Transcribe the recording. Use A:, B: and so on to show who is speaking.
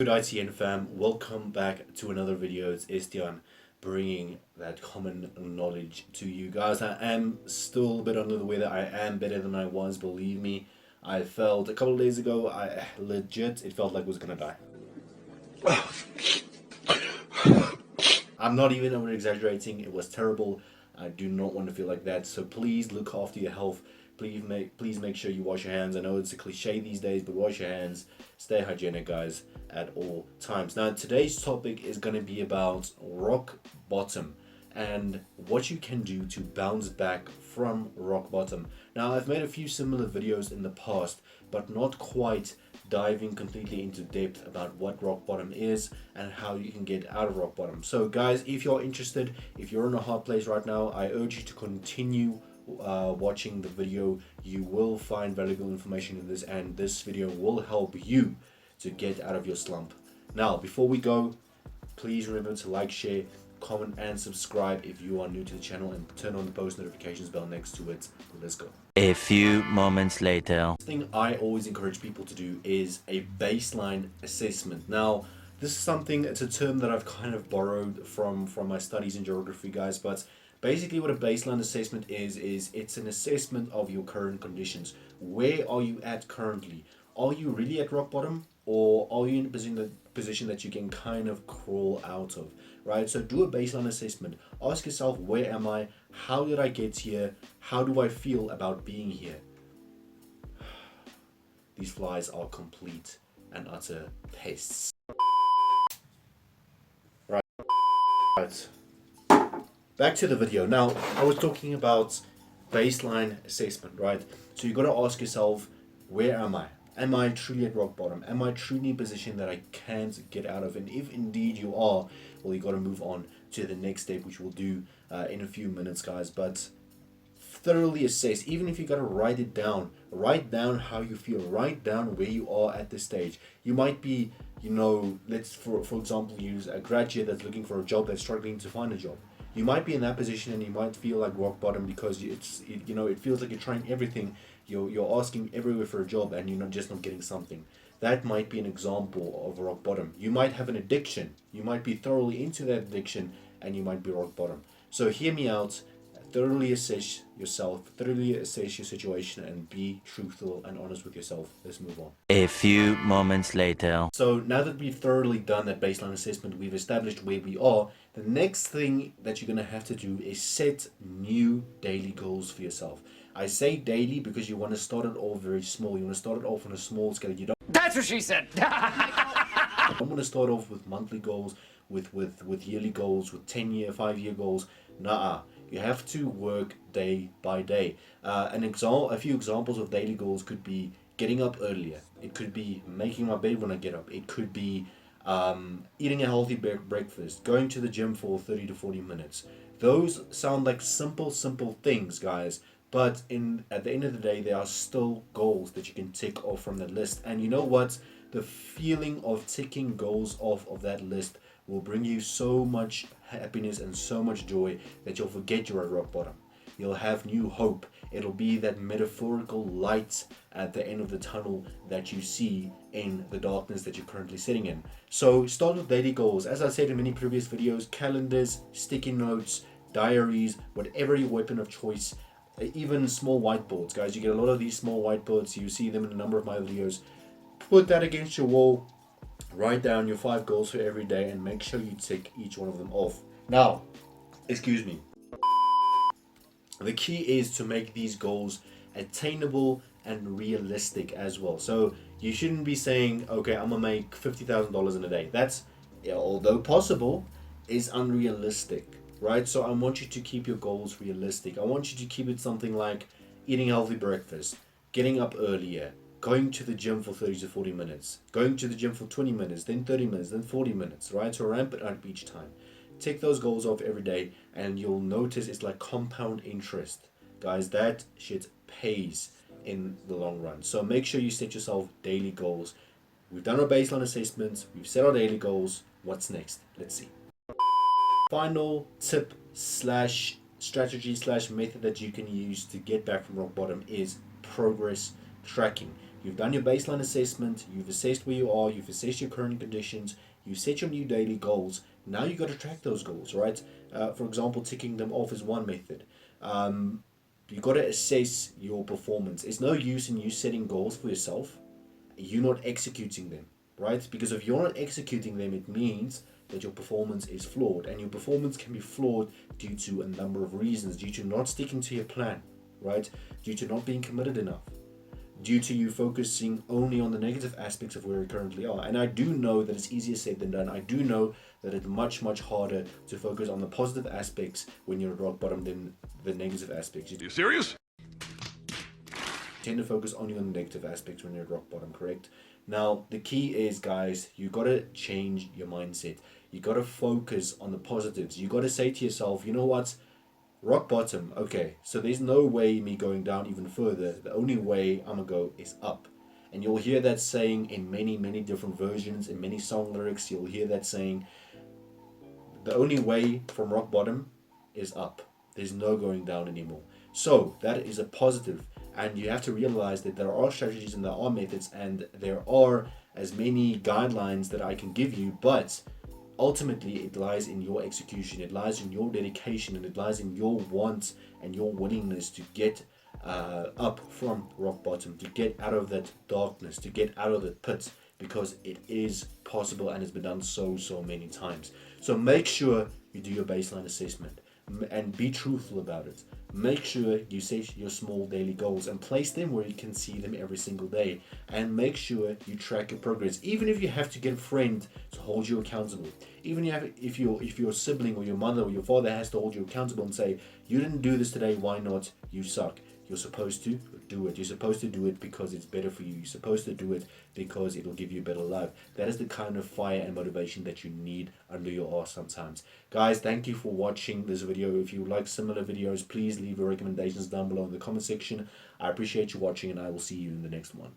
A: Good ITN fam, welcome back to another video. It's Estian bringing that common knowledge to you guys. I am still a bit under the weather. I am better than I was, believe me. I felt a couple of days ago, it felt like I was gonna die. I'm not even over exaggerating. It was terrible. I do not want to feel like that. So please look after your health. Please make sure you wash your hands. I know it's a cliche these days, but wash your hands. Stay hygienic, guys, at all times. Now, today's topic is going to be about rock bottom and what you can do to bounce back from rock bottom. Now, I've made a few similar videos in the past, but not quite diving completely into depth about what rock bottom is and how you can get out of rock bottom. So guys, if you're interested, if you're in a hard place right now, I urge you to continue watching the video. You will find valuable information in this, and this video will help you to get out of your slump. Now, before we go, please remember to like, share, comment and subscribe if you are new to the channel, and turn on the post notifications bell next to it. Let's go.
B: A few moments later.
A: The thing I always encourage people to do is a baseline assessment. Now, this is something, it's a term that I've kind of borrowed from my studies in geography, guys, but basically what a baseline assessment is it's an assessment of your current conditions. Where are you at currently? Are you really at rock bottom, or are you in a position that you can kind of crawl out of, right? So do a baseline assessment. Ask yourself, where am I? How did I get here? How do I feel about being here? These flies are complete and utter pests. Right. Back to the video. Now, I was talking about baseline assessment, right? So you got to ask yourself, where am I? Am I truly at rock bottom? Am I truly in a position that I can't get out of? And if indeed you are, well, you got to move on to the next step, which we'll do in a few minutes, guys. But thoroughly assess, even if you got to write it down. Write down how you feel. Write down where you are at this stage. You might be, let's for example use a graduate that's looking for a job, that's struggling to find a job. You might be in that position and you might feel like rock bottom because it feels like you're trying everything. You're asking everywhere for a job and you're not getting something. That might be an example of rock bottom. You might have an addiction. You might be thoroughly into that addiction and you might be rock bottom. So hear me out. Thoroughly assess yourself, thoroughly assess your situation, and be truthful and honest with yourself. Let's move on.
B: A few moments later.
A: So now that we've thoroughly done that baseline assessment, we've established where we are, the next thing that you're going to have to do is set new daily goals for yourself. I say daily because you want to start it off very small. You want to start it off on a small scale. You don't.
B: That's what she said.
A: I'm going to start off with monthly goals, with yearly goals, with 10-year, 5-year goals. Nah. You have to work day by day. A few examples of daily goals could be getting up earlier. It could be making my bed when I get up. It could be eating a healthy breakfast, going to the gym for 30 to 40 minutes. Those sound like simple things, guys. But at the end of the day, there are still goals that you can tick off from that list. And you know what? The feeling of ticking goals off of that list will bring you so much happiness and so much joy that you'll forget you're at rock bottom. You'll have new hope. It'll be that metaphorical light at the end of the tunnel that you see in the darkness that you're currently sitting in. So start with daily goals. As I said in many previous videos, calendars, sticky notes, diaries, whatever your weapon of choice, even small whiteboards. Guys, you get a lot of these small whiteboards. You see them in a number of my videos. Put that against your wall. Write down your 5 goals for every day and make sure you tick each one of them off. Now, excuse me. The key is to make these goals attainable and realistic as well. So you shouldn't be saying, okay, I'm gonna make $50,000 in a day. That's, although possible, is unrealistic, right? So I want you to keep your goals realistic. I want you to keep it something like eating a healthy breakfast, getting up earlier, going to the gym for 30 to 40 minutes, going to the gym for 20 minutes, then 30 minutes, then 40 minutes, right? So ramp it up each time. Take those goals off every day and you'll notice it's like compound interest. Guys, that shit pays in the long run. So make sure you set yourself daily goals. We've done our baseline assessments. We've set our daily goals. What's next? Let's see. Final tip / strategy / method that you can use to get back from rock bottom is progress tracking. You've done your baseline assessment, you've assessed where you are, you've assessed your current conditions, you've set your new daily goals. Now you got to track those goals, right? For example, ticking them off is one method. You got to assess your performance. It's no use in you setting goals for yourself, you're not executing them, right? Because if you're not executing them, it means that your performance is flawed, and your performance can be flawed due to a number of reasons, due to not sticking to your plan, right? Due to not being committed enough, due to you focusing only on the negative aspects of where you currently are. And I do know that it's easier said than done. I do know that it's much, much harder to focus on the positive aspects when you're at rock bottom than the negative aspects.
C: You serious?
A: Tend to focus only on the negative aspects when you're at rock bottom, correct? Now, the key is, guys, you got to change your mindset. You got to focus on the positives. You got to say to yourself, you know what? Rock bottom, okay, so there's no way me going down even further. The only way I'm gonna go is up. And you'll hear that saying in many, many different versions, in many song lyrics. You'll hear that saying, the only way from rock bottom is up. There's no going down anymore. So that is a positive. And you have to realize that there are strategies and there are methods and there are as many guidelines that I can give you, but ultimately it lies in your execution, it lies in your dedication, and it lies in your want and your willingness to get up from rock bottom, to get out of that darkness, to get out of that pit, because it is possible and it's been done so many times. So make sure you do your baseline assessment and be truthful about it. Make sure you set your small daily goals and place them where you can see them every single day, and make sure you track your progress, even if you have to get a friend to hold you accountable. Even if your sibling or your mother or your father has to hold you accountable and say, you didn't do this today, why not? You suck. You're supposed to do it. You're supposed to do it because it's better for you. You're supposed to do it because it'll give you better life. That is the kind of fire and motivation that you need under your arse sometimes. Guys, thank you for watching this video. If you like similar videos, please leave your recommendations down below in the comment section. I appreciate you watching, and I will see you in the next one.